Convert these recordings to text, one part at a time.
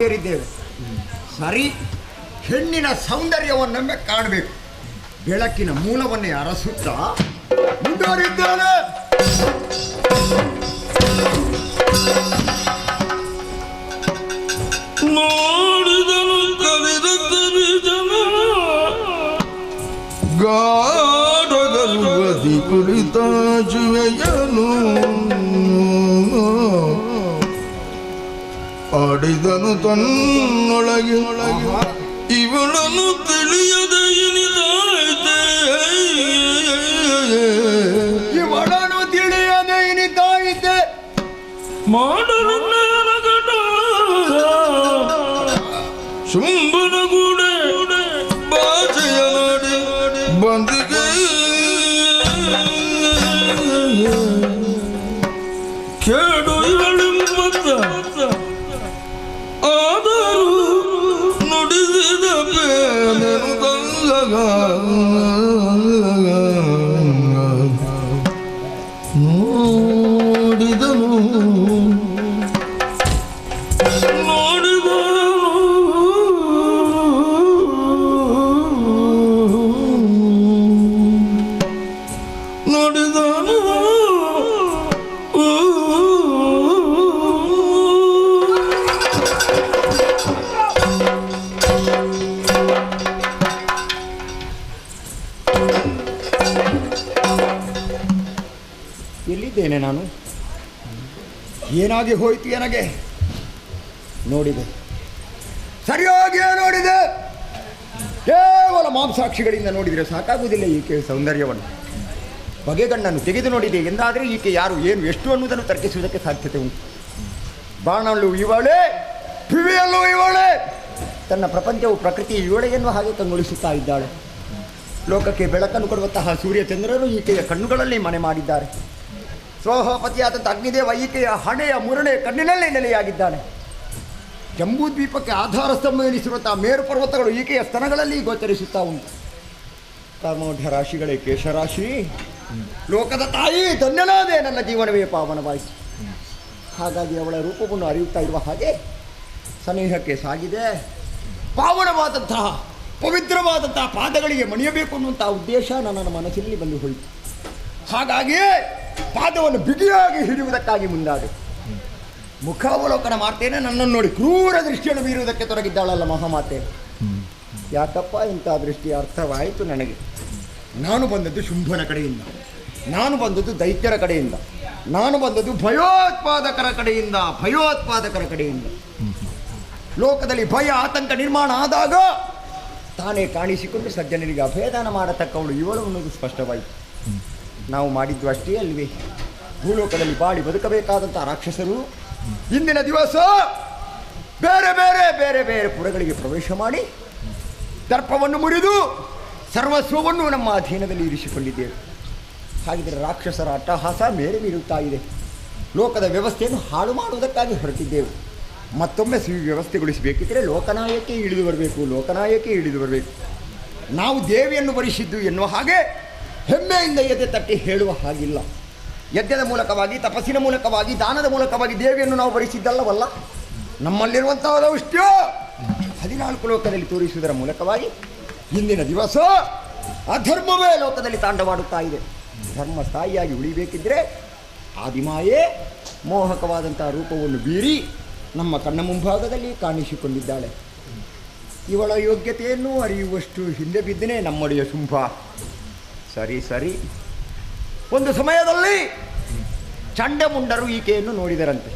ಸೇರಿದ್ದೇವೆ. ಸರಿ, ಹೆಣ್ಣಿನ ಸೌಂದರ್ಯವನ್ನೊಮ್ಮೆ ಕಾಣಬೇಕು. ಬೆಳಕಿನ ಮೂಲವನ್ನೇ ಅರಸುತ್ತಾ ಮುಂದುವರಿದ್ದಾನೆ. ನೋಡಿದನು ಕಲಿದ ಜನ ಗಾಢಗಲ್ವದಿ ಕುಳಿತ ಜುವೆಯನು ಆಡಿದನು ತನ್ನೊಳಗೆ ಇವಳನ್ನು ತಿಳಿಯದೆ ಇನಿದಾಯಿತೆ ಇವಳನ್ನು ತಿಳಿಯದೆ ಇನಿದಾಯಿತೆ ಮಾಡಲು ಶುಂಭನ ಗೂಡೆ ಬಾಚೆಯ ನಾಡಿ ಬಂದಿಗೆ ಕೇಡು ಇವಳೆಂಬತ್ತ ಆದರೂ ನುಡಿಸಿದ ಬೇನೆನು ತಂಗ ನೋಡಿದನು ಎಲ್ಲಿದ್ದೇನೆ ನಾನು? ಏನಾಗಿ ಹೋಯ್ತು ನನಗೆ? ನೋಡಿದೆ, ಸರಿಯಾಗಿಯೇ ನೋಡಿದೆ. ಕೇವಲ ಮಾಂಸಾಕ್ಷಿಗಳಿಂದ ನೋಡಿದರೆ ಸಾಕಾಗುವುದಿಲ್ಲ ಈಕೆ ಸೌಂದರ್ಯವನ್ನು. ಬಗೆಗಣ್ಣನ್ನು ತೆಗೆದು ನೋಡಿದೆ ಎಂದಾದರೆ ಈಕೆ ಯಾರು, ಏನು, ಎಷ್ಟು ಅನ್ನುವುದನ್ನು ತರ್ಕಿಸುವುದಕ್ಕೆ ಸಾಧ್ಯತೆ ಉಂಟು. ಬಾಣಲ್ಲೂ ಇವಳೇ, ಕಿವಿಯಲ್ಲೂ ಇವಳೇ, ತನ್ನ ಪ್ರಪಂಚವು ಪ್ರಕೃತಿ ಇವಳೆಯನ್ನು ಹಾಗೆ ಕಂಗೊಳಿಸುತ್ತಾ ಇದ್ದಾಳೆ. ಲೋಕಕ್ಕೆ ಬೆಳಕನ್ನು ಕೊಡುವಂತಹ ಸೂರ್ಯಚಂದ್ರರು ಈಕೆಯ ಕಣ್ಣುಗಳಲ್ಲಿ ಮನೆ ಮಾಡಿದ್ದಾರೆ. ಸ್ವಹಪತಿಯಾದಂಥ ಅಗ್ನಿದೇವ ಈಕೆಯ ಹಣೆಯ ಮುರಣೆ ಕಣ್ಣಿನಲ್ಲೇ ನೆಲೆಯಾಗಿದ್ದಾನೆ. ಜಂಬೂದ್ವೀಪಕ್ಕೆ ಆಧಾರ ಸ್ತಂಭ ಎನಿಸಿರುವಂತಹ ಮೇರು ಪರ್ವತಗಳು ಈಕೆಯ ಸ್ತನಗಳಲ್ಲಿ ಗೋಚರಿಸುತ್ತಾ ಉಂಟು. ಕರ್ಮೋಢ ರಾಶಿಗಳೇ ಕೇಶರಾಶಿ. ಲೋಕದ ತಾಯಿ, ಧನ್ಯನಾದೆ, ನನ್ನ ಜೀವನವೇ ಪಾವನವಾಯಿತು. ಹಾಗಾಗಿ ಅವಳ ರೂಪವನ್ನು ಅರಿಯುತ್ತಾ ಇರುವ ಹಾಗೆ ಸನೇಹಕ್ಕೆ ಸಾಗಿದೆ. ಪಾವನವಾದಂತಹ ಪವಿತ್ರವಾದಂತಹ ಪಾದಗಳಿಗೆ ಮಣಿಯಬೇಕು ಅನ್ನುವಂಥ ಉದ್ದೇಶ ನನ್ನ ಮನಸ್ಸಿನಲ್ಲಿ ಬಂದು ಹೋಯಿತು. ಹಾಗಾಗಿಯೇ ಪಾದವನ್ನು ಬಿಗಿಯಾಗಿ ಹಿಡಿಯುವುದಕ್ಕಾಗಿ ಮುಂದಾದೆ. ಮುಖಾವಲೋಕನ ಮಾಡ್ತೇನೆ, ನನ್ನನ್ನು ನೋಡಿ ಕ್ರೂರ ದೃಷ್ಟಿಯನ್ನು ಬೀರುವುದಕ್ಕೆ ತೊಡಗಿದ್ದಾಳಲ್ಲ ಮಹಾಮಾತೆ. ಯಾಕಪ್ಪ ಇಂಥ ದೃಷ್ಟಿ? ಅರ್ಥವಾಯಿತು ನನಗೆ. ನಾನು ಬಂದದ್ದು ಶುಂಭನ ಕಡೆಯಿಂದ, ನಾನು ಬಂದದ್ದು ದೈತ್ಯರ ಕಡೆಯಿಂದ, ನಾನು ಬಂದದ್ದು ಭಯೋತ್ಪಾದಕರ ಕಡೆಯಿಂದ. ಲೋಕದಲ್ಲಿ ಭಯ ಆತಂಕ ನಿರ್ಮಾಣ ಆದಾಗ ತಾನೇ ಕಾಣಿಸಿಕೊಂಡು ಸಜ್ಜನರಿಗೆ ಅಭಯದಾನ ಮಾಡತಕ್ಕವಳು ಇವಳು ಅನ್ನೋದು ಸ್ಪಷ್ಟವಾಯಿತು. ನಾವು ಮಾಡಿದ್ದು ಅಷ್ಟೇ ಅಲ್ವೇ? ಭೂಲೋಕದಲ್ಲಿ ಬಾಳಿ ಬದುಕಬೇಕಾದಂಥ ರಾಕ್ಷಸರು ಇಂದಿನ ದಿವಸ ಬೇರೆ ಬೇರೆ ಬೇರೆ ಬೇರೆ ಪುರಗಳಿಗೆ ಪ್ರವೇಶ ಮಾಡಿ ದರ್ಪವನ್ನು ಮುರಿದು ಸರ್ವಸ್ವವನ್ನು ನಮ್ಮ ಅಧೀನದಲ್ಲಿ ಇರಿಸಿಕೊಂಡಿದ್ದೇವೆ. ಹಾಗಿದ್ದರೆ ರಾಕ್ಷಸರ ಅಟ್ಟಹಾಸ ಮೇರೆ ಮೀರುತ್ತಾ ಇದೆ. ಲೋಕದ ವ್ಯವಸ್ಥೆಯನ್ನು ಹಾಳು ಮಾಡುವುದಕ್ಕಾಗಿ ಹೊರಟಿದ್ದೇವೆ. ಮತ್ತೊಮ್ಮೆ ವ್ಯವಸ್ಥೆಗೊಳಿಸಬೇಕಿದ್ದರೆ ಲೋಕನಾಯಕಿ ಇಳಿದು ಬರಬೇಕು. ನಾವು ದೇವಿಯನ್ನು ಬರಿಸಿದ್ದು ಎನ್ನುವ ಹಾಗೆ ಹೆಮ್ಮೆಯಿಂದ ಎದೆ ತಟ್ಟಿ ಹೇಳುವ ಹಾಗಿಲ್ಲ. ಯಜ್ಞದ ಮೂಲಕವಾಗಿ, ತಪಸ್ಸಿನ ಮೂಲಕವಾಗಿ, ದಾನದ ಮೂಲಕವಾಗಿ ದೇವಿಯನ್ನು ನಾವು ಬರಿಸಿದ್ದಲ್ಲವಲ್ಲ. ನಮ್ಮಲ್ಲಿರುವಂತಹ ಔಷ್ಟ್ಯ 14 ಲೋಕದಲ್ಲಿ ತೋರಿಸುವುದರ ಮೂಲಕವಾಗಿ ಇಂದಿನ ದಿವಸ ಅಧರ್ಮವೇ ಲೋಕದಲ್ಲಿ ತಾಂಡವಾಡುತ್ತಾ ಇದೆ. ಧರ್ಮ ಸ್ಥಾಯಿಯಾಗಿ ಉಳಿಬೇಕಿದ್ದರೆ ಆದಿಮಾಯೇ ಮೋಹಕವಾದಂತಹ ರೂಪವನ್ನು ಬೀರಿ ನಮ್ಮ ಕಣ್ಣ ಮುಂಭಾಗದಲ್ಲಿ ಕಾಣಿಸಿಕೊಂಡಿದ್ದಾಳೆ. ಇವಳ ಯೋಗ್ಯತೆಯನ್ನು ಅರಿಯುವಷ್ಟು ಹಿಂದೆ ಬಿದ್ದನೇ ನಮ್ಮೊಡೆಯ ಶುಂಭ. ಸರಿ, ಒಂದು ಸಮಯದಲ್ಲಿ ಚಂಡಮುಂಡರು ಈಕೆಯನ್ನು ನೋಡಿದರಂತೆ.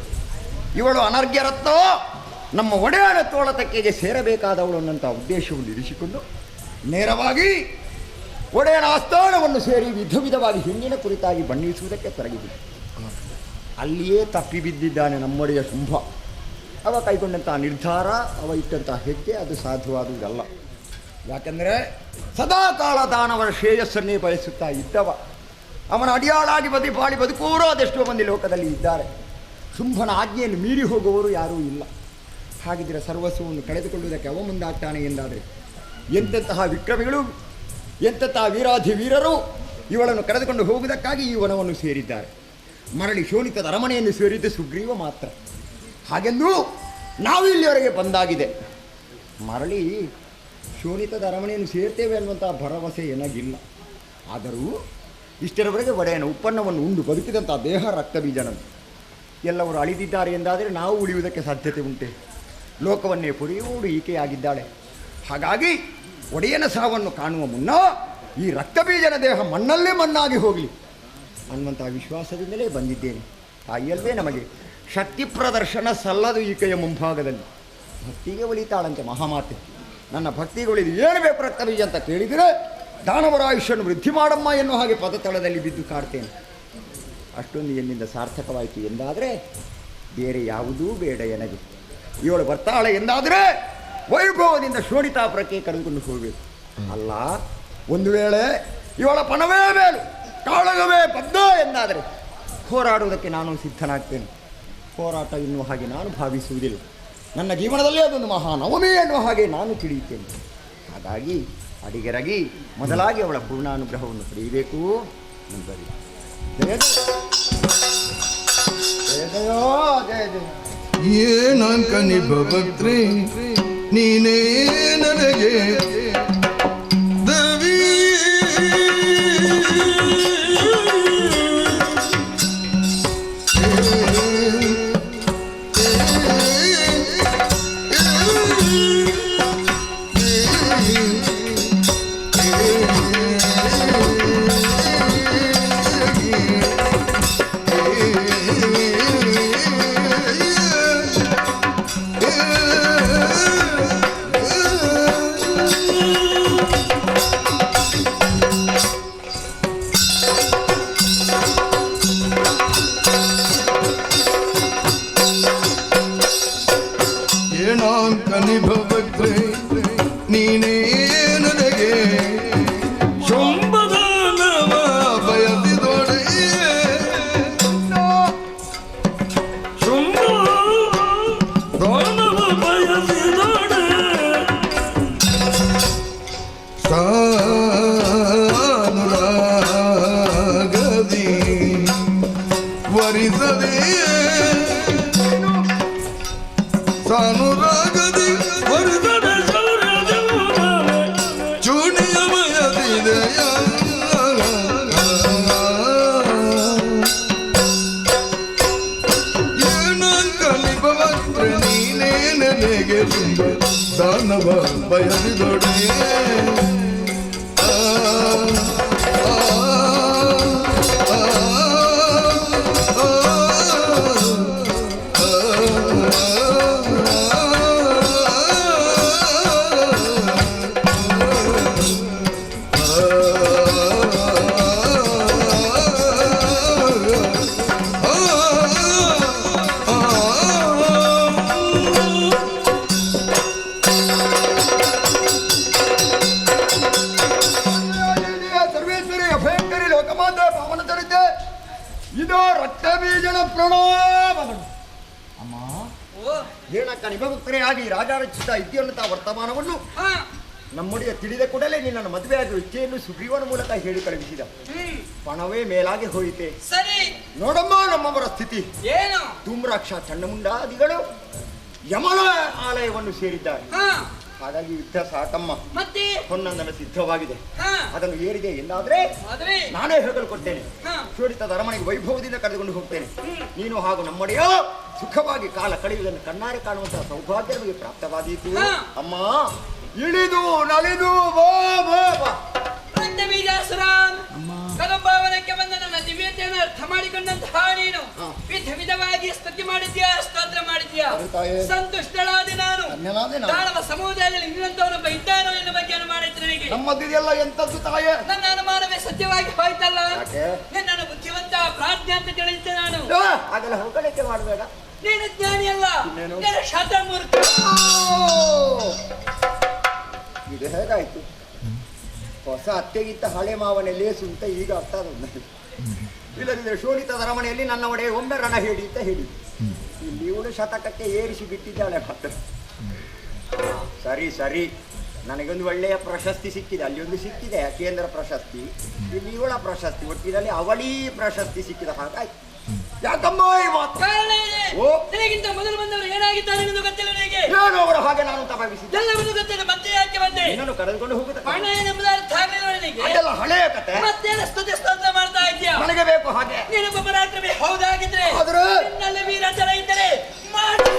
ಇವಳು ಅನರ್ಘ್ಯರತ್ನ, ನಮ್ಮ ಒಡೆಯನ ತೋಳತಕ್ಕೆಗೆ ಸೇರಬೇಕಾದವಳು ಅನ್ನಂಥ ಉದ್ದೇಶವನ್ನು ಇರಿಸಿಕೊಂಡು ನೇರವಾಗಿ ಒಡೆಯನ ಆಸ್ಥಾನವನ್ನು ಸೇರಿ ವಿಧವಾಗಿ ಹೆಣ್ಣಿನ ಕುರಿತಾಗಿ ಬಣ್ಣಿಸುವುದಕ್ಕೆ ತೊಡಗಿದ್ದರು. ಅಲ್ಲಿಯೇ ತಪ್ಪಿ ಬಿದ್ದಿದ್ದಾನೆ ನಮ್ಮೊಡೆಯ ಶುಂಭ. ಅವ ಕೈಗೊಂಡಂಥ ನಿರ್ಧಾರ, ಅವ ಇಟ್ಟಂಥ ಹೆಜ್ಜೆ ಅದು ಸಾಧ್ಯವಾದುದಲ್ಲ. ಯಾಕೆಂದರೆ ಸದಾಕಾಲ ದಾನವರ ಶ್ರೇಯಸ್ಸನ್ನೇ ಬಯಸುತ್ತಾ ಇದ್ದವ. ಅವನ ಅಡಿಯಾಳಾಗಿ ಬಾಳಿ ಬದುಕುವವರು ಅದೆಷ್ಟೋ ಮಂದಿ ಲೋಕದಲ್ಲಿ ಇದ್ದಾರೆ. ಶುಂಭನ ಆಜ್ಞೆಯನ್ನು ಮೀರಿ ಹೋಗುವವರು ಯಾರೂ ಇಲ್ಲ. ಹಾಗಿದ್ದರೆ ಸರ್ವಸ್ವವನ್ನು ಕಳೆದುಕೊಳ್ಳುವುದಕ್ಕೆ ಅವ ಮುಂದಾಗ್ತಾನೆ ಎಂದಾದರೆ ಎಂತೆಂತಹ ವಿಕ್ರಮಿಗಳು, ಎಂತೆಂತಹ ವೀರಾಧಿ ವೀರರು ಇವಳನ್ನು ಕರೆದುಕೊಂಡು ಹೋಗುವುದಕ್ಕಾಗಿ ಈ ವನವನ್ನು ಸೇರಿದ್ದಾರೆ. ಮರಳಿ ಶೋಣಿತದ ಅರಮನೆಯನ್ನು ಸೇರಿದ್ದು ಸುಗ್ರೀವ ಮಾತ್ರ. ಹಾಗೆಂದು ನಾವು ಇಲ್ಲಿವರೆಗೆ ಬಂದಾಗಿದೆ. ಮರಳಿ ಶೋಣಿತದ ಅರಮನೆಯನ್ನು ಸೇರ್ತೇವೆ ಅನ್ನುವಂಥ ಭರವಸೆ ಏನಾಗಿಲ್ಲ. ಆದರೂ ಇಷ್ಟರವರೆಗೆ ಒಡೆಯನ ಉತ್ಪನ್ನವನ್ನು ಉಂಡು ಬದುಕಿದಂಥ ದೇಹ ರಕ್ತ ಬೀಜನಂತೆ ಎಲ್ಲವರು ಅಳಿದಿದ್ದಾರೆ ಎಂದಾದರೆ ನಾವು ಉಳಿಯುವುದಕ್ಕೆ ಸಾಧ್ಯತೆ ಉಂಟೆ? ಲೋಕವನ್ನೇ ಪುರಿಯುವುದು ಈಕೆಯಾಗಿದ್ದಾಳೆ. ಹಾಗಾಗಿ ಒಡೆಯನ ಸಾವನ್ನು ಕಾಣುವ ಮುನ್ನ ಈ ರಕ್ತ ಬೀಜನ ದೇಹ ಮಣ್ಣಲ್ಲೇ ಮಣ್ಣಾಗಿ ಹೋಗಲಿ ಅನ್ನುವಂಥ ವಿಶ್ವಾಸದಿಂದಲೇ ಬಂದಿದ್ದೇನೆ. ತಾಯಿಯಲ್ವೇ ನಮಗೆ ಶಕ್ತಿ ಪ್ರದರ್ಶನ ಸಲ್ಲದು ಈಕೆಯ ಮುಂಭಾಗದಲ್ಲಿ. ಭಕ್ತಿಗೆ ಒಲಿತಾಳಂತೆ ಮಹಾಮಾತೆ. ನನ್ನ ಭಕ್ತಿಗೆ ಒಲಿದು ಏನು ಬೇಕು ರಕ್ತ ಬೀಜ ಅಂತ ಕೇಳಿದರೆ ದಾನವರ ಆಯುಷ್ಯನ್ನು ವೃದ್ಧಿ ಮಾಡಮ್ಮ ಎನ್ನುವ ಹಾಗೆ ಪದತಳದಲ್ಲಿ ಬಿದ್ದು ಕಾಡ್ತೇನೆ. ಅಷ್ಟೊಂದು ಎನ್ನಿಂದ ಸಾರ್ಥಕವಾಯಿತು ಎಂದಾದರೆ ಬೇರೆ ಯಾವುದೂ ಬೇಡ ಎನಗೆ. ಇವಳು ಬರ್ತಾಳೆ ಎಂದಾದರೆ ವೈಭವದಿಂದ ಶೋಣಿತಾಪುರಕ್ಕೆ ಕರೆದುಕೊಂಡು ಹೋಗಬೇಕು. ಅಲ್ಲ, ಒಂದು ವೇಳೆ ಇವಳ ಪಣವೇ ಮೇಲು ಕಾಳಗವೇ ಬದ್ಧ ಎಂದಾದರೆ ಹೋರಾಡುವುದಕ್ಕೆ ನಾನು ಸಿದ್ಧನಾಗ್ತೇನೆ. ಹೋರಾಟ ಎನ್ನುವ ಹಾಗೆ ನಾನು ಭಾವಿಸುವುದಿಲ್ಲ. ನನ್ನ ಜೀವನದಲ್ಲಿ ಅದೊಂದು ಮಹಾನವಮಿ ಎನ್ನುವ ಹಾಗೆ ನಾನು ತಿಳಿಯುತ್ತೇನೆ. ಹಾಗಾಗಿ ಅಡಿಗೆರಗಿ ಮೊದಲಾಗಿ ಅವಳ ಪೂರ್ಣಾನುಗ್ರಹವನ್ನು ಪಡೆಯಬೇಕು. ಮುಂಬರಿ ಜಯ ಜಯ ಜಯ ಜಯ ಏನಂಕನಿ ಭವತ್ರಿ ನೀನೇ ನನಗೆ ದೇವಿ ಏನಂಕನಿ ಭವತ್ರಿ ನೀನೇ ನನಗೆ ಶಂಭದಾನವ ಬಯಸಿದೊಡೆ ಶಂಭದಾನವ ಬಯಸಿದೊಡೆ ಸಾನುರಾಗದಿ ವರಿಸದೆ ಸಾನುರಾಗದಿ ವರಿಸದ ಚೂಣಿಯ ಬಯಸಿದೆಯ ಏನಂಕನಿ ಭವತ್ರಿ ನೀನೇ ನನಗೆ ತುಂಬ ದಾನವ ಬಯಸಿದೊಡೆ ಸರ್ವೇಶ್ವರಿ ಅಭಯಂಕರಿ ಲೋಕಮಾತೆ ಪಾವನ ಚರಿತೆ ಇದು ರಕ್ತ ಬೀಜನ ಪ್ರಣಾಮಗಳು. ಅಮ್ಮ ಏನಕ್ಕ ನಿಭಕ್ತರೇ ಆಗಿ ರಾಜಾರಚಿತ ಇದ್ಯನ್ನುತ್ತ ವರ್ತಮಾನವನ್ನು ನಮ್ಮೊಡೆಯ ತಿಳಿದ ಕೂಡಲೇ ನಿನ್ನನ್ನು ಮದುವೆಯಾಗುವ ಇಚ್ಛೆಯನ್ನು ಸುಗ್ರೀವನ ಮೂಲಕ ಹೇಳಿ ಕಳುಹಿಸಿದ. ಪಣವೇ ಮೇಲಾಗಿ ಹೋಯಿತೆ. ಸರಿ ನೋಡಮ್ಮ ನಮ್ಮವರ ಸ್ಥಿತಿ ಏನು? ಧೂಮ್ರಾಕ್ಷ ಚಂಡಮುಂಡಾದಿಗಳು ಯಮನ ಆಲಯವನ್ನು ಸೇರಿದ್ದಾರೆ. ಹಾಗಾಗಿ ಯುದ್ಧ ಸಾಕಮ್ಮ. ಮತ್ತೆ ಹೊನ್ನಂದನ ಸಿದ್ಧವಾಗಿದೆ. ಹಾ. ಅದನ್ನು ಏರಿದೆ ಎಂದಾದ್ರೆ ಮದುವೆ ನಾನೇ ಹೆಗಲು ಕೊಟ್ಟೇನೆ. ಹಾ. ಶೋಡಿತದ ಅರಮನೆಗೆ ವೈಭವದಿಂದ ಕರೆದುಕೊಂಡು ಹೋಗ್ತೇನೆ. ನೀನು ಹಾಗೂ ನಮ್ಮೊಡೆಯ ಸುಖವಾಗಿ ಕಾಲ ಕಳೆಯುವುದನ್ನು ಕಣ್ಣಾರೆ ಕಾಣುವಂತಹ ಸೌಭಾಗ್ಯ ನಮಗೆ ಪ್ರಾಪ್ತವಾದೀತು. ಹಾ. ಅಮ್ಮ ಇಳಿದು ನಲಿದು ಬಾ ಬಾ ಬಾ. ಬೀಜಾಸುರಾನ್ ಕದಂಬಾವನಕ್ಕೆ ಬಂದ ನನ್ನ ದಿವ್ಯತೆಯನ್ನು ಅರ್ಥ ಮಾಡಿಕೊಂಡಂತಹ ನೀನು ವಿಧ ವಿಧವಾಗಿ ಸ್ತುತಿ ಮಾಡಿದ್ಯಾ, ಸ್ತೋತ್ರ ಮಾಡಿದ್ಯಾ. ಹೌದಾಯೇ. ಸಂತುಷ್ಟಳಾದೆ ನಾನು. ಧನ್ಯನಾದೆ ನಾನು. ದಾನವ ಸಮುದಾಯದಲ್ಲಿ ನಿನ್ನಂತವನೊಬ್ಬ ಇದ್ದಾನೋ ಎನ್ನುವ ಬಗ್ಗೆ ಅನುಮಾನಿತ್ತು ನನಗೆ. ನಮ್ಮದಿದೆಲ್ಲ ಎಂತದ್ದು ತಾಯೇ? ನನ್ನ ಅನುಮಾನವೇ ಸತ್ಯವಾಗಿ ಹೋಯ್ತಲ್ಲ. ಯಾಕೆ? ನಿನ್ನನ್ನು ಬುದ್ಧಿವಂತ ಪ್ರಾಜ್ಞೆ ಅಂತ ತಿಳಿದಿದ್ದೆ ನಾನು. ಹಾಗೆಲ್ಲ ಹೊಗಳಿಕೆ ಮಾಡಬೇಡ. ನೀನು ಜ್ಞಾನಿ ಅಲ್ಲ, ಇನ್ನೇನು? ನೀನು ಶತಮೂರ್ಖ. ಇದು ಹೇಗಾಯ್ತು? ಹೊಸ ಅತ್ತೆಗಿಂತ ಹಳೆ ಮಾವನ ಲೇಸು ಅಂತ ಈಗ ಅರ್ಥ ಆದ. ಇಲ್ಲದಿದ್ದರೆ ಶೋಣಿತದ ಅರಮನೆಯಲ್ಲಿ ನನ್ನ ಒಡೆಯ ಒಮ್ಮೆ ರಣ ಹೇಳಿ ಅಂತ ಹೇಳಿ ಇಲ್ಲಿ ಇವಳು ಶತಕಕ್ಕೆ ಏರಿಸಿ ಬಿಟ್ಟಿದ್ದಾಳೆ. ಮತ್ತೆ ಸರಿ ಸರಿ, ನನಗೊಂದು ಒಳ್ಳೆಯ ಪ್ರಶಸ್ತಿ ಸಿಕ್ಕಿದೆ. ಅಲ್ಲಿ ಒಂದು ಸಿಕ್ಕಿದೆ ಕೇಂದ್ರ ಪ್ರಶಸ್ತಿ, ಇಲ್ಲಿ ಇವಳ ಪ್ರಶಸ್ತಿ, ಒಟ್ಟಿನಲ್ಲಿ ಅವಳೀ ಪ್ರಶಸ್ತಿ ಸಿಕ್ಕಿದ ಹಾಗಾಯ್ತು. ಯಾಕಮ್ಮ ಈ ಮಾತು? ಕಾರಣ ಇದೆ. ಓ. ನಿನಗಿಂತ ಮೊದಲು ಬಂದವರು ಏನಾಗಿದ್ದಾರೆ ಎಂದು ಗೊತ್ತಿಲ್ಲ ನನಗೆ. ನಾನು ಅವರ ಹಾಗೆ ನಾನು ತಪ್ಪಿಸಿದ್ದೆ. ಎಲ್ಲವನ್ನೂ ಗೊತ್ತಿಲ್ಲ, ಮತ್ತೆ ಯಾಕೆ ಬಂದೆ? ನಿನ್ನನ್ನು ಕರೆದುಕೊಂಡು ಹೋಗುತ್ತದೆ. ಹಣ ಏನೆಂಬುದು ಅರ್ಥ ಆಗಲಿಲ್ಲ ನನಗೆ. ಅದೆಲ್ಲ ಹಳೆಯ ಕತೆ. ಮತ್ತೇನು ಸ್ತುತಿ ಸ್ತೋತ್ರ ಮಾಡ್ತಾ ಇದ್ಯಾ? ನನಗೆ ಬೇಕು ಹಾಗೆ. ನೀನು ಪರಾಕ್ರಮಿ ಹೌದಾಗಿದ್ರೆ, ಆದ್ರೆ ನಿನ್ನಲ್ಲಿ ವೀರಾಚಲ ಇದ್ದರೆ ಮಾಡು.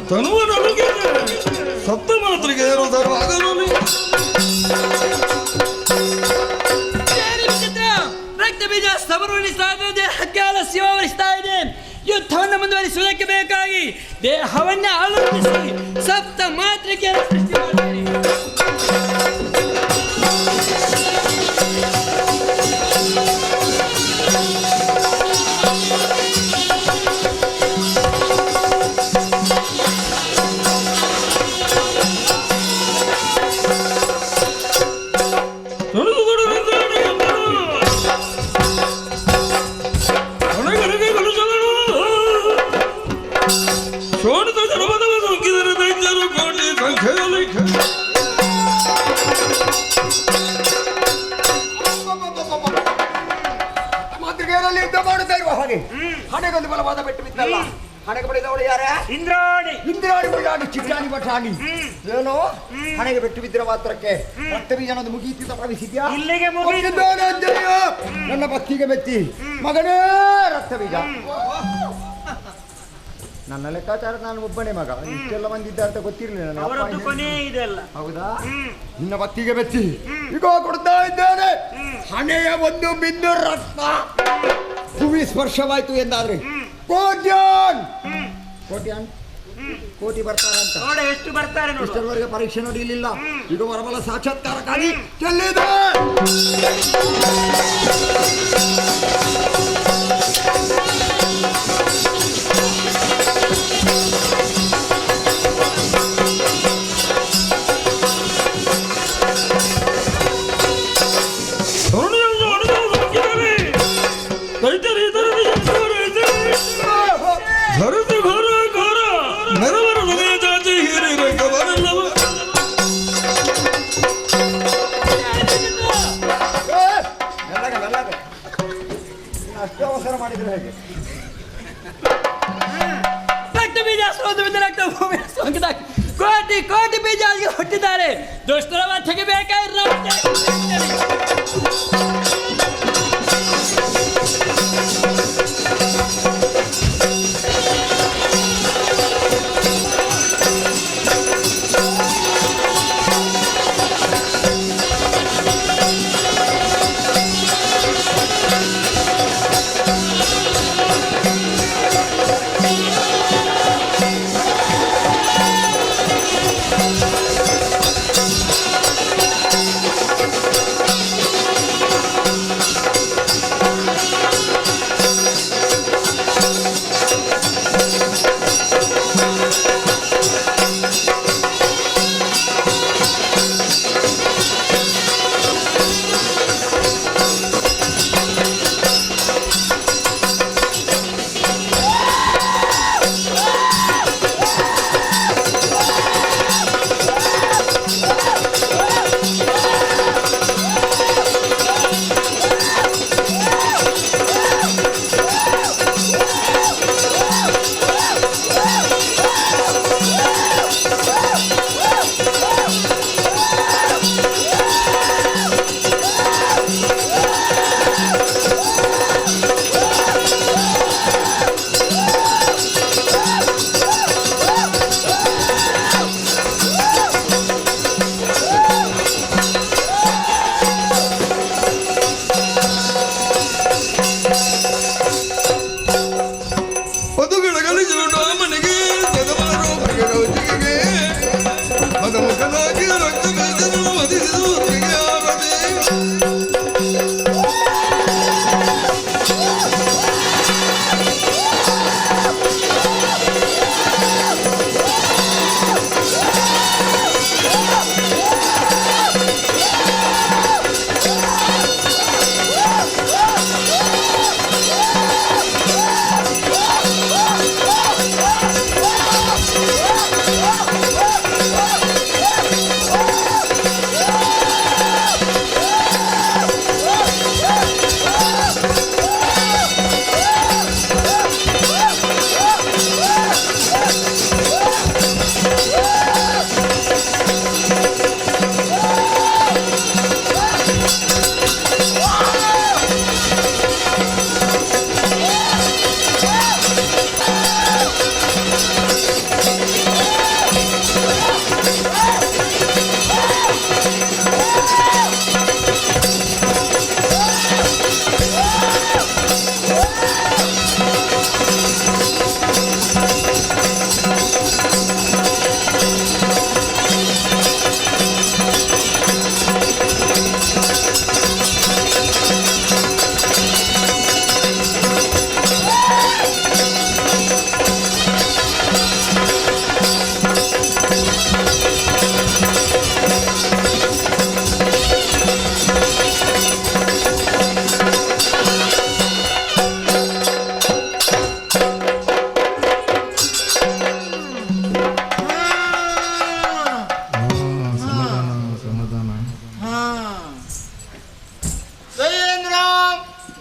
ತನುವ ನಮಗೆ ಸಪ್ತ ಮಾತ್ರಿಗೆ ಏರುವುದರಾಗಲು ರಕ್ತ ಬೀಜ ಸಮರುಣಿಸ್ತಾ ಇದೆ, ದೇಹಕ್ಕೆ ಆಲಸ್ಯವರಿಸ್ತಾ ಇದೆ. ಯುದ್ಧವನ್ನು ಮುಂದುವರಿಸುವುದಕ್ಕೆ ಬೇಕಾಗಿ ದೇಹವನ್ನೇ ಆಲೋಚಿಸಿ ಸಪ್ತ ಮಾತ್ರಿಕೆ ಸೃಷ್ಟಿ ಮಾಡಿದೆ. ಮಾತೃಕೆಯಲ್ಲಿ ಯುದ್ಧ ಮಾಡುತ್ತಾ ಇರುವ ಹಾಗೆ ಹಣೆಗೊಂದು ಬಲವಾದ ಬೆಟ್ಟು ಬಿತ್ತಲ್ಲ. ಹಣೆಗೆ ಬಡಿದವಳು ಯಾರ? ಇಂದ್ರಾಣಿ. ಇಂದ್ರಾಣಿ ಬಳ್ಳಾಡಿ ಚಿಟ್ಟಾಣಿ ಬಟಾಣಿ. ಏನೋ ಹಣೆಗೆ ಬೆಟ್ಟು ಬಿದ್ದಿರ ಮಾತ್ರಕ್ಕೆ ರಕ್ತ ಬೀಜನದು ಮುಗೀತಿದ್ದ ಪ್ರವೇಶಿದ್ಯಾ? ಇಲ್ಲಿಗೆ ನನ್ನ ಭಕ್ತಿಗೆ ಬೆತ್ತಿ ಮಗನೇ ರಕ್ತ ಬೀಜ. ನನ್ನ ಲೆಕ್ಕಾಚಾರ ನಾನು ಒಬ್ಬನೇ ಮಗ, ಇಷ್ಟೆಲ್ಲ ಮಂದಿದ್ದ ಅಂತ ಗೊತ್ತಿರಲಿಲ್ಲ ನನಗೆ. ಹೌದಾ? ನಿನ್ನ ಭಕ್ತಿಗೆ ಬೆಚ್ಚಿ ಈಗ ಕೊಡ್ತಾ ಇದ್ದೇನೆ. ಹಣೆಯ ಒಂದು ಬಿಂದು ರಕ್ತ ಭೂಮಿ ಸ್ಪರ್ಶವಾಯ್ತು ಎಂದಾದ್ರೆ ಕೋಟ್ಯಾನ್ ಕೋಟಿ ಬರ್ತಾರಂತ. ಎಷ್ಟು ಬರ್ತಾರೆ ಇಷ್ಟರವರೆಗೆ ಪರೀಕ್ಷೆ ನೋಡಿಲಿಲ್ಲ, ಈಗ ವರಬಲ ಸಾಕ್ಷಾತ್ಕಾರಕ್ಕಾಗಿ ಚೆಲ್ಲಿದೆ. ಅಷ್ಟು ಅವಸರ ಮಾಡಿದ್ರೆ ಹೇಗೆ? ರಕ್ತ ಬೀಜ ರಕ್ತ ಭೂಮಿ ಕೋಟಿ ಕೋಟಿ ಬೀಜ ಹುಟ್ಟಿದ್ದಾರೆ. ದುಷ್ಟರ ತೆಗಿಬೇಕಾದ್ರೆ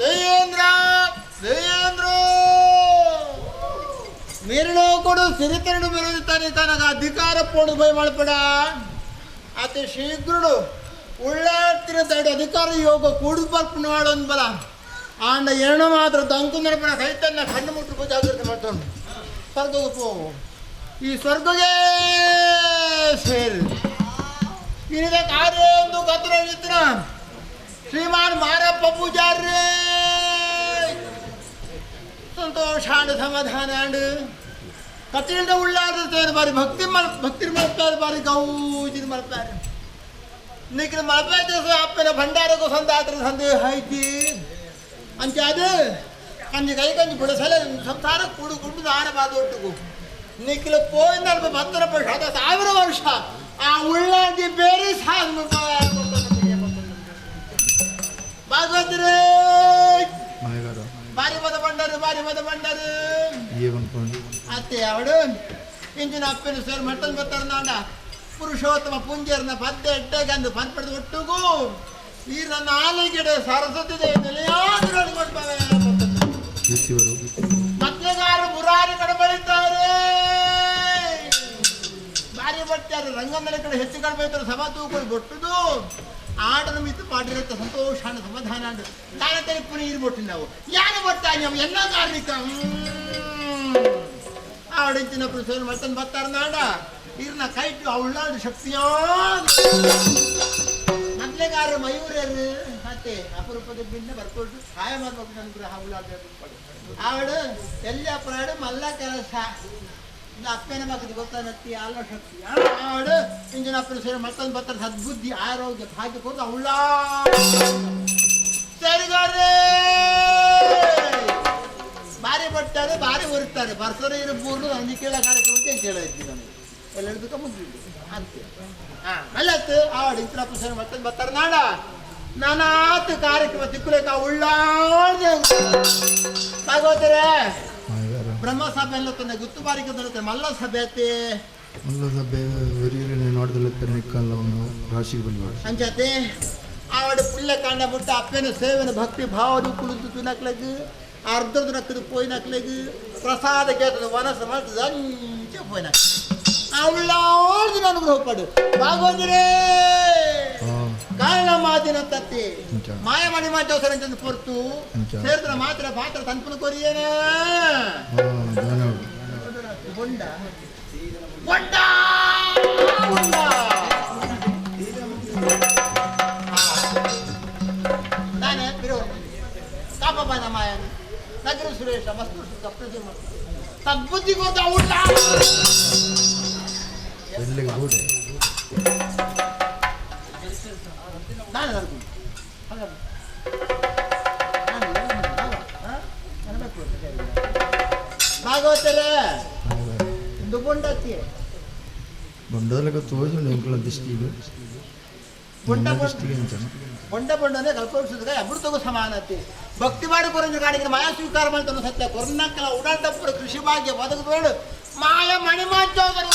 ದೇವೇಂದ್ರ ದೇವೇಂದ್ರ ಮೇರಳು ಕೊಡು ಸಿರಿತರಡು ಬೆಳೆಯುತ್ತಾನೆ ತನಗ ಅಧಿಕಾರ ಪೋಣ ಭಯ ಮಾಡಬೇಡ ಅತಿ ಶೀಘ್ರಡು ಉಳ್ಳಾಡ್ತಿರ ತಡೆ ಅಧಿಕಾರ ಯೋಗ ಕೂಡಿದು ಬರ್ಪಣೆ ಮಾಡೋನ್ ಬಲ ಆಂಡ ಏನು ಮಾತ್ರ ದಂಕು ನಡಪಣ ಕೈತನ್ನ ಕಣ್ಣು ಮುಟ್ಟು ಜಾಗ್ರತೆ ಮಾಡ್ಕೊಂಡು ಸ್ವರ್ಗಕ್ಕೆ ಹೋಗು ಈ ಸ್ವರ್ಗಗೆ ಸೇರಿ ಇನಿದ ಕಾರ್ಯ ಒಂದು ಗತ್ರ ಶ್ರೀಮಾನ್ ಮಾರಪ್ಪ ಪೂಜಾರ್ಯ ಸಂತೋಷ ಸಮಾಧಾನ ಕತ್ತಿಲ್ದ ಉಳ್ಳಾಡ್ತಾರೆ ಬಾರಿ ಭಕ್ತಿ ಮಾಡ್ತಾರೆ ಬಾರಿ ಗೌಜಿನ ಮಾಡ್ತಾರೆ నీకు మలపై చేసి అప్పిన భండారకు సందాత్ర సందేహ ఐತಿ అంతే ಅದು ಕಂಜಿ ಕೈ ಕಂಜಿ ಬಿಡಿಸಲೇ ಸಂಸಾರ ಕೂಡುಕೊಂಡು ಆಡಬಾರ್ದು నీకు పోయింది 10 ರೂಪಾಯಿ 1000 ವರ್ಷ ಆ ಉಳ್ಳಾಡಿ ಬೇರೆ ಸಾಧು ಭಾಗವತರೇ ಬಾರಿ ಮದ ಬಂಡರು ಅತ್ತೆ ಅವಡು ಇಂಜಿನ ಅಪ್ಪಿನ ಸೇರಿ ಮಟ್ಟನ್ ಬರ್ತಾರೆ ನಾಡ ಪುರುಷೋತ್ತಮ ಪುಂಜರ್ನ ಪದ್ಯ ಎಟ್ಟೆಗಂದು ಪಂಪಡಿದ ಒಟ್ಟಿಗೂ ಈ ನನ್ನ ಆಲಿಗಿಡ ಸರಸ್ವತಿ ದೇವಿಯಲ್ಲಿ ಪತ್ರಿಕಾರ ಮುರಾರಿ ಕಡೆ ಬರೀತಾರೆ ಬಾರಿ ಬರ್ತಾರೆ ರಂಗಂದರ ಕಡೆ ಹೆಚ್ಚು ಕಡೆ ಬೈತಾರೆ ಸಭಾ ತೂಕೊಂಡು ಬೊಟ್ಟುದು ಆಡನ ಮಿತ್ತು ಪಾಡಿರುತ್ತೆ ಸಂತೋಷ ಸಮಾಧಾನ ನಾಳೆ ಪುನಃ ಇರ್ಬಿಟ್ಟು ನಾವು ಯಾರು ಬರ್ತಾನೆ ನಾವು ಎಲ್ಲ ಕಾರ್ಮಿಕ ಆಡಿನ ಪ್ರಸನ್ನ ಮತ್ತೊಂದು ಬರ್ತಾರೆ ನಾಡ ಇರ್ನ ಕೈಟು ಅವಳಾಡು ಶಕ್ತಿಯೋ ಮೊದಲೇಗಾರ ಮಯೂರರು ಮತ್ತೆ ಅಪರೂಪದ ಬಿನ್ನ ಬರ್ಕೊಟ್ಟು ಸಹಾಯ ಮಾಡ್ಬೇಕು ನನ್ಗೆ ಅವಳಾಡು ಅವಳು ಎಲ್ಲ ಪ್ರಾಡು ಮಲ್ಲ ಕೆಲಸ ಅಪ್ಪನ ಮಗದ ಗೊತ್ತಾನತ್ತಿ ಆಲೋ ಶಕ್ತಿ ಅವಳು ಇಂಜಿನ ಅಪ್ಪನ ಸೇರಿ ಮತ್ತೊಂದು ಬರ್ತಾರೆ ಸದ್ಬುದ್ಧಿ ಆರೋಗ್ಯ ಭಾಗ್ಯ ಕೊಟ್ಟು ಅವಳ ಸರಿಗಾರೇ ಬಾರಿ ಬರ್ತಾರೆ ಬಾರಿ ಹೊರತಾರೆ ಬರ್ತಾರೆ ಇರೋ ಪೂರ್ಣ ನನಗೆ ಕೇಳೋ ಕಾರ್ಯಕ್ರಮಕ್ಕೆ ಕೇಳ ಇದ್ದೀವಿ ನಮಗೆ ಎಲ್ಲ ಹಿಡಿದು ಮುಗಿದು ಅಂತೆ ಅಲ್ಲತ್ತು ಆವಡು ಇಂತ್ರಪ್ಪ ಸೇರಿ ಮತ್ತೊಂದು ಬರ್ತಾರೆ ನಾಡ ನಾನಾತು ಕಾರ್ಯಕ್ರಮ ತಿಕ್ಕುಲೇಕ ಉಳ್ಳಾಡ್ದೆ ಭಾಗವತರೇ ಬ್ರಹ್ಮ ಸಭೆ ಎಲ್ಲ ತಂದೆ ಗುತ್ತು ಬಾರಿಕೆ ಬರುತ್ತೆ ಮಲ್ಲ ಸಭೆ ಐತಿ ಮಲ್ಲ ಸಭೆ ನೋಡಿದಲ್ಲ ರಾಶಿಗೆ ಬಂದ ಅಂಚತೆ ಆವಡು ಪುಳ್ಳ ಕಾಂಡ ಮುಟ್ಟ ಅಪ್ಪನ ಸೇವನ ಭಕ್ತಿ ಭಾವದು ಕುಳಿತು ತಿನ್ನಕ್ಲಗ್ ಅರ್ಧದ ನಕ್ಕದು ಪೋಯ್ನಕ್ಲಗ್ ಪ್ರಸಾದ ಕೇತದ ವನಸ ಮಾಡ್ತದ ಅಂಚೆ ಪೋಯ್ನಕ್ ಅವಳಾಡ್ದು ನನಗೆ ಹೋಗ್ಪಾಡು ಭಾಗವತರೇ ಕಾರಣ ಮಾತಿನ ತತ್ತಿ ಮಾಯ ಮಣಿ ಮಾತವಸರ ಅಂತ ಹೊರತು ಸೇರಿದ್ರೆ ಮಾತ್ರ ಪಾತ್ರ ತನ್ಪನ ಕೊರಿಯೇನ ಬೊಂಡ ಬೊಂಡ ಬೊಂಡ ನಾನೇ ಬಿರೋ ಕಾಪಬನ ಮಾಯ ನಗರ ಸುರೇಶ ಮಸ್ತು ಪ್ರತಿ ತದ್ಬುದ್ಧಿ ಗೊತ್ತ ಉಂಟ ಎಲ್ಲಿಗೆ ಹೋದೆ ನಾನು ಭಾಗವತರೇ ಇದು ಬೊಂಡತ್ತಿ ಬೊಂಡದಲ್ಲ ತೋರಿಸು ಎಂಕಲ ದಿಷ್ಟಿಗೆ ಬೊಂಡ ಬೊಂಡನೇ ಕಲ್ಪಿಸಿದ್ರೆ ಅಮೃತಗೂ ಸಮಾನತೆ ಭಕ್ತಿ ಮಾಡಿ ಕೊರಂಜು ಕಾಡಿಗೆ ಮಾಯ ಸ್ವೀಕಾರ ಮಾಡ್ತಾನೆ ಸತ್ಯ ಕೊರನಕ್ಕಲ ಉಡಾಟಪ್ಪರ ಕೃಷಿ ಭಾಗ್ಯ ಬದುಕಬೇಡು ಮಾಯ ಮಣಿಮಾಚೋದರ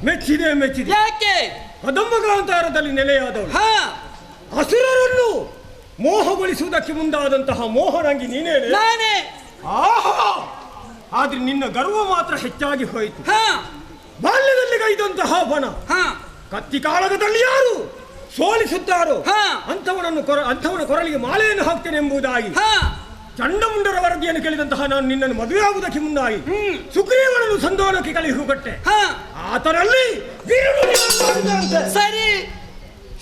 ಮೆಚ್ಚಿದೆ ಮೆಚ್ಚಿದೆ. ಯಾಕೆ? ಕದಂಬಗಾಂತಾರದಲ್ಲಿ ನೆಲೆಯಾದವಳು ಹಾ, ಅಸುರರನ್ನು ಮೋಹಗೊಳಿಸುವುದಕ್ಕೆ ಮುಂದಾದಂತಹ ಮೋಹನಂಗಿ ನೀನೇ. ನಾನೇ. ಆಹಾ, ಆದ್ರೆ ನಿನ್ನ ಗರ್ವ ಮಾತ್ರ ಹೆಚ್ಚಾಗಿ ಹೋಯಿತು. ಹಾ, ಬಾಲ್ಯದಲ್ಲಿ ಗೈದಂತಹ ಬಣ ಹಾ, ಕತ್ತಿ ಕಾಳಗದಲ್ಲಿ ಯಾರು ಸೋಲಿಸುತ್ತಾರೋ ಹಾ, ಅಂಥವನ ಕೊರಳಿಗೆ ಮಾಲೆಯನ್ನು ಹಾಕ್ತೇನೆ ಎಂಬುದಾಗಿ ಹಾ, ಚಂಡಮುಂಡರ ವರದಿಯನ್ನು ಕೇಳಿದಂತಹ ನಾನು ನಿನ್ನನ್ನು ಮದುವೆಯಾಗುವುದಕ್ಕೆ ಮುಂದಾಗಿ ಸುಗ್ರೀವನನ್ನು ಸಂಧಾನಕ್ಕೆ ಕಳುಹಿಕೊಟ್ಟೆ. ಹಾ, ಆತನಲ್ಲಿ ವೀರನು ನಿನ್ನನ್ನು ಸರಿ.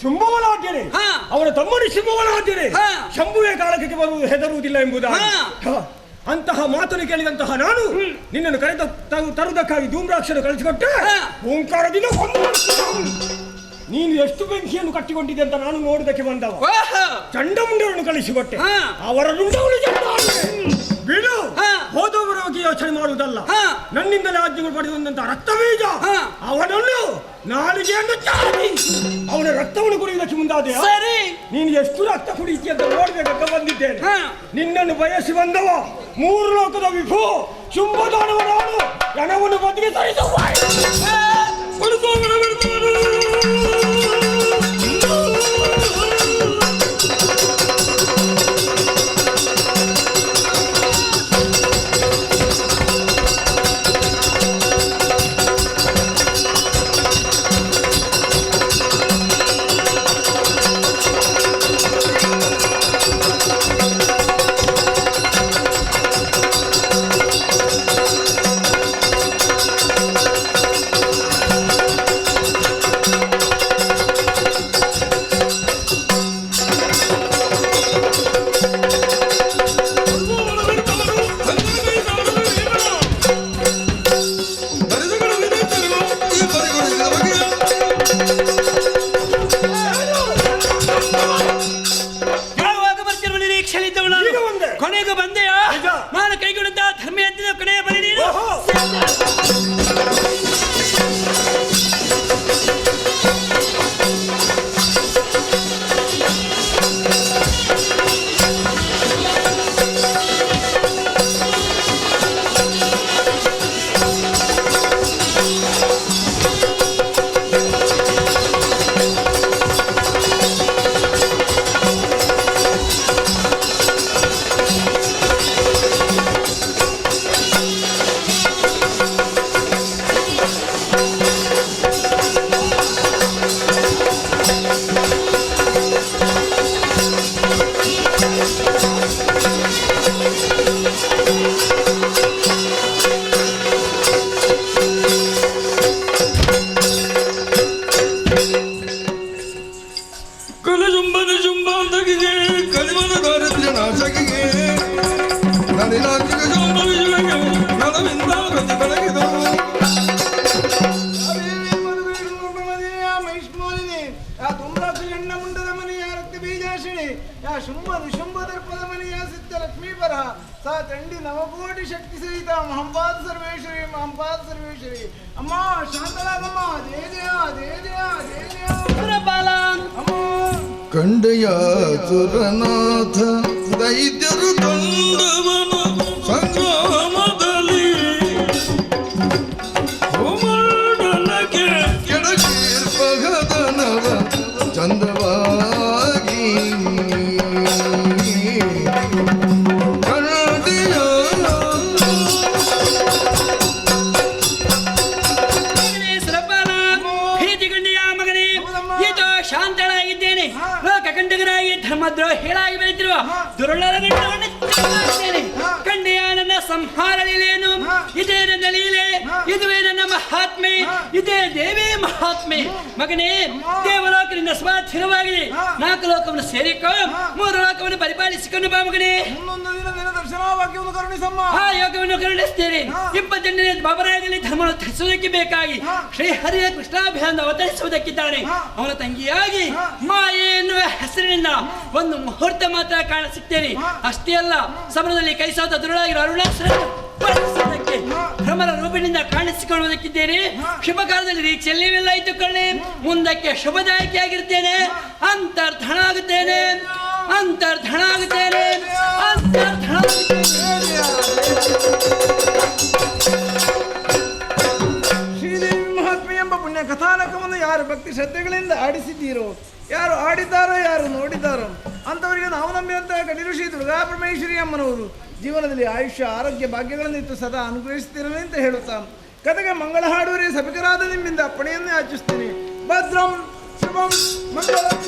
ಶಂಭುವನಾದ್ಯನೆ ಹಾ, ಅವನ ತಮ್ಮನಿ ಶಂಭುವನಾದ್ಯನೆ ಹಾ, ಶಂಭುವೆ ಕಾಳಗಕ್ಕೆ ಬರುವುದು ಹೆದರುವುದಿಲ್ಲ ಎಂಬುದಾಗಿ ಹಾ. ಅಂತಹ ಮಾತನ್ನು ಕೇಳಿದಂತಹ ನಾನು ನಿನ್ನನ್ನು ಕರೆದ ತರುವುದಕ್ಕಾಗಿ ಧೂಮ್ರಾಕ್ಷನು ಕಳಿಸಿಕೊಟ್ಟೆ. ಹಾ. ಓಂಕಾರದಿಂದ ನೀನು ಎಷ್ಟು ಬೆಂಕಿಯನ್ನು ಕಟ್ಟಿಕೊಂಡಿದೆ ಅಂತ ನಾನು ನೋಡುವುದಕ್ಕೆ ಬಂದವ. ಓಹೋ. ಚಂಡಮುಂಡರನ್ನು ಕಳಿಸಿಕೊಟ್ಟೆ. ಹಾ. ಅವರ ರುಂಡವನ್ನು ಬಿಡು. ಹಾ. ಹೋದವರ ಬಗ್ಗೆ ಯೋಚನೆ ಮಾಡುವುದಲ್ಲ. ಹಾ. ನನ್ನಿಂದಲೇ ಆಜ್ಞೆಗಳು ಪಡೆದಂತಹ ರಕ್ತ ಬೀಜ ಹಾ. ಅವನನ್ನು ನಾಲಿಗೆಯನ್ನು ಚಾಡಿ ಅವನ ರಕ್ತವನ್ನು ಕುಡಿಯುವುದಕ್ಕೆ ಮುಂದಾದೆಯಾ? ಸರಿ. ನೀನು ಎಷ್ಟು ರಕ್ತ ಕುಡಿಯುತ್ತಿ ಅಂತ ನೋಡ್ಬೇಕಂತ ಬಂದಿದ್ದೇನೆ. ಹಾ. ನಿನ್ನನ್ನು ಬಯಸಿ ಬಂದವ ಮೂರು ಲೋಕದ ವಿಭು ಶುಂಭದಾನವ ನಾನು ರಣವನ್ನು ಬದಿಗೆ ಸರಿಸುವ. ಕೊನೆಗೂ ಬಂದೆಯಾ? ನಾನು ಕೈಗೊಂಡ ಧರ್ಮ ಎತ್ತಿದ ಕೊನೆಯ ಬಳಿ ನೀನು. ಮುಂಡದ ಮನೆ ವಿನಾಶಿನಿ ಯಾ ಶುಂಭ ನಿಶುಂಭದರ್ಪದ ಮನೆಯ ಸಿದ್ಧ ಲಕ್ಷ್ಮೀ ಬರಹ ಸಾ ಚಂಡಿ ನವಕೋಟಿ ಶಕ್ತಿ ಸಹಿತ ಮಹಂಪಾದ ಸರ್ವೇಶ್ವರಿ ಮಹಂಪಾದ ಸರ್ವೇಶ್ವರಿ ಅಮ್ಮ ಶಾಂತಳಾಗಮ್ಮ ಜಯ ಜಯ ಜಯ ಜಯ ಜಯ ಜಯ ಸುರಪಾಲ ಅಮ್ಮ ಕಂಡೆಯ ಸುರನಾಥ ದೈತ್ಯರು ತಂದವನು ಸಂಗ್ರಾಮದಲ್ಲಿ ಭೂಮಂಡಲಕ್ಕೆ ಕೆಡಕೀರ್ಪಗದನವ ಚಂದವಾಗಿ ಕಂಡೆಯ ಸುರಪಾಲ ಭೀತಿಗೊಂಡೆಯ ಮಗನೇ ಈತೋ ಶಾಂತಳಾಗಿದ್ದೇನೆ ಲೋಕಕಂಟಕರಾಗಿ ಧರ್ಮದ್ರೋಹಿಗಳಾಗಿ ಬೆಳೆತಿರುವ ದುರುಳರ ಗಂಡವನ್ನು ಚಾಚುತ್ತೇನೆ. ಕಂಡೆಯ ನನ್ನ ಸಂಹಾರ ಲೀಲೆಯನ್ನು ಇದೇ ನನ್ನ ಲೀಲೆ, ಇದುವೇ ನನ್ನ ಮಹಾತ್ಮೆ, ಇದೇ ದೇವಿ ಮಹಾತ್ಮೆ. ಮಗನೇ ದೇವಲೋಕದಿಂದ ಸ್ವಾಧೀನವಾಗಿದೆ, 4 ಲೋಕವನ್ನು ಸೇರಿಕೊ, 3 ಲೋಕವನ್ನು ಪರಿಪಾಲಿಸಿಕೊಂಡು ಬಾ ಮಗನೇ. ಮುಂದೊಂದು ದಿನ ದಿನ ದರ್ಶನ ವಾಕ್ಯವನ್ನು ಕರುಣಿಸಮ್ಮ. ಆ ಯೋಗವನ್ನು ಕರುಣಿಸ್ತೇನೆ. 28ನೇ ಬಾಬರಾಗಲಿ ಧರ್ಮವನ್ನು ಧರಿಸುವುದಕ್ಕೆ ಬೇಕಾಗಿ ಶ್ರೀಹರಿಯ ಕೃಷ್ಣಾಭಿಯಾನ ಅವತರಿಸುವುದಕ್ಕಿದ್ದಾನೆ. ಅವನ ತಂಗಿಯಾಗಿ ಮಾಯೆ ಎನ್ನುವ ಹೆಸರಿನಿಂದ ಒಂದು ಮುಹೂರ್ತ ಮಾತ್ರ ಕಾಣ ಸಿಗ್ತೇನೆ. ಅಷ್ಟೇ ಅಲ್ಲ, ಸಮರದಲ್ಲಿ ಕೈ ಸೋತ ದುರುಳಾಗಿರೋ ಅರುಣಾಸುರನ್ನು ಪಡಿಸುವುದಕ್ಕೆ ಭ್ರಮರ ರೂಪಿನಿಂದ ಕಾಣಿಸಿಕೊಳ್ಳುವುದಕ್ಕಿದ್ದೇನೆ. ಶುಭ ಕಾಲದಲ್ಲಿ ನಿರೀಕ್ಷೆಯಲ್ಲೆಲ್ಲ ಇಟ್ಟುಕೊಳ್ಳಿ. ಮುಂದಕ್ಕೆ ಶುಭದಾಯಕಿಯಾಗಿರ್ತೇನೆ. ಅಂತರ್ಧನಾಗುತ್ತೇನೆ, ಅಂತರ್ಧನಾಗುತ್ತೇನೆ, ಅಂತರ್ಧನಾಗುತ್ತೇನೆ. ಶ್ರೀದೇವಿ ಮಹಾತ್ಮೆ ಎಂಬ ಪುಣ್ಯ ಕಥಾನಕವನ್ನು ಯಾರು ಭಕ್ತಿ ಶ್ರದ್ಧೆಗಳಿಂದ ಆಡಿಸಿದ್ದೀರೋ, ಯಾರು ಆಡಿದ್ದಾರೋ, ಯಾರು ನೋಡಿದ್ದಾರೋ ಅಂಥವರಿಗೆ ನಾವು ನಂಬಿದಂತಹ ಗಡಿಋಷಿ ದುರ್ಗಾ ಪರಮೇಶ್ವರಿ ಅಮ್ಮನವರು ಜೀವನದಲ್ಲಿ ಆಯುಷ್ಯ ಆರೋಗ್ಯ ಭಾಗ್ಯಗಳನ್ನಿತ್ತು ಸದಾ ಅನುಗ್ರಹಿಸುತ್ತಿರಲಿ ಅಂತ ಹೇಳುತ್ತಾ ಕತೆಗೆ ಮಂಗಳ ಹಾಡುವರೆ ಸಭಿಕರಾದ ನಿಮ್ಮಿಂದ ಅಪ್ಪಣೆಯನ್ನೇ ಯಾಚಿಸ್ತೀನಿ. ಭದ್ರಂ ಶುಭಂ ಮಂಗಳಂ.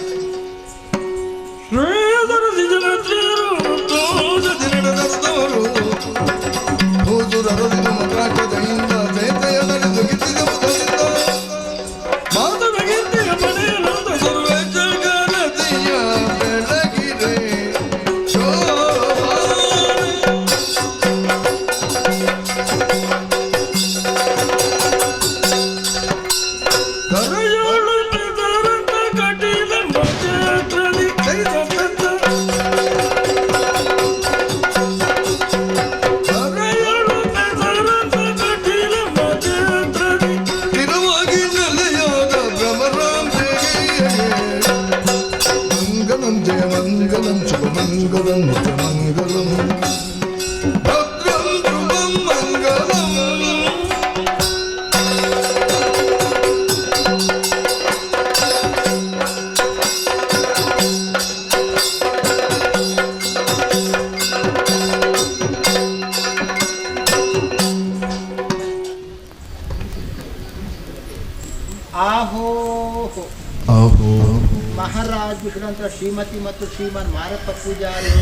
ಮಂಗಲಂ ಶುಭಮಂಗಲಂ ನಿತ್ಯಮಂಗಲಂ ಭದ್ರಂ ಶುಭಂ ಮಂಗಲಂ. ಆಹೋ ಆಹೋ ಮಹಾರಾಜ್ ವಿಷ್ಣುವಂತರ ಶ್ರೀಮತಿ ಮತ್ತು ಶ್ರೀಮಾನ್ ಮಾರಪ್ಪ ಪೂಜಾರಿ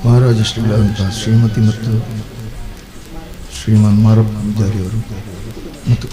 ಮಹಾರಾಜ ಶ್ರೀಗಳಾದಂತಹ ಶ್ರೀಮತಿ ಮತ್ತು ಶ್ರೀಮಾನ್ ಮಾರಪ್ಪ ಪೂಜಾರಿಯವರು ಮತ್ತು